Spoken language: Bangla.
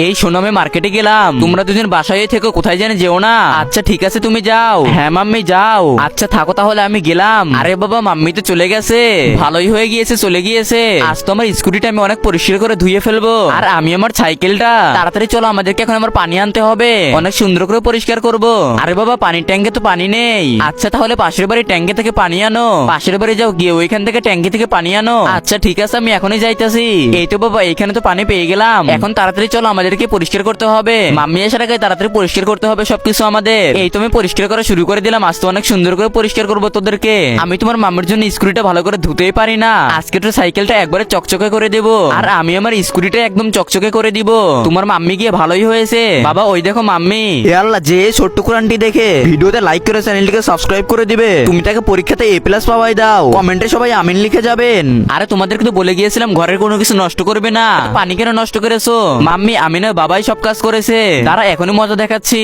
এই শোনো, আমি মার্কেটে গেলাম, তোমরা দুজন বাসায় থেকে কোথায় জানি যেও না। আচ্ছা ঠিক আছে, তুমি যাও। হ্যাঁ মাম্মি যাও। আচ্ছা থাকো তাহলে, আমি গেলাম। আরে বাবা, মাম্মি তো চলে গেছে, ভালোই হয়ে গিয়েছে, চলে গিয়েছে। আজ তো আমার স্কুটিটা আমি অনেক পরিষ্কার করে ধুয়ে ফেলবো। আর আমি আমার সাইকেলটা, তাড়াতাড়ি চলো, আমাদেরকে এখন আমার পানি আনতে হবে, অনেক সুন্দর করে পরিষ্কার করব। আরে বাবা, পানির ট্যাঙ্কে তো পানি নেই। আচ্ছা তাহলে পাশের বাড়ি ট্যাঙ্কি থেকে পানি আনো, পাশের বাড়ি যাও, গিয়ে ওইখান থেকে ট্যাঙ্কি থেকে পানি আনো। আচ্ছা ঠিক আছে, আমি এখনই যাইতাছি। এই তো বাবা, এখানে তো পানি পেয়ে গেলাম। এখন তাড়াতাড়ি চলো, আমাদেরকে পরিষ্কার করতে হবে, মাম্মি আসার আগে তাড়াতাড়ি পরিষ্কার করতে হবে সবকিছু আমাদের। এই তো আমি পরিষ্কার করা শুরু করে দিলাম, আজ তো অনেক সুন্দর করে পরিষ্কার করবো তোদেরকে। আমি তোমার মাম্মির জন্য স্কুটিটা ভালো করে ধুতেই পারি না, আজকে তো সাইকেলটা একবারে চকচকে করে দেবো, আর আমি আমার স্কুটিটা একদম চকচকে করে দিব। তোমার মাম্মি গিয়ে ভালোই হয়েছে বাবা, ওই দেখো মাম্মি। এ আল্লাহ, যে ছোট্ট কোরআনটি দেখে ভিডিওতে লাইক করে চ্যানেলটিকে সাবস্ক্রাইব করে দিবে। তুমি তাকে পরীক্ষাতে A+ পাওয়াই দাও। কমেন্টে সবাই আমিন লিখে যাবেন। আরে তোমাদেরকে তো বলে গিয়েছিলাম ঘরের কোনো কিছু নষ্ট করবে না, পানি কেন নষ্ট করেছো? মাম্মি, আমি না, বাবাই সব কাজ করেছে। তারা এখনই মজা দেখাচ্ছি।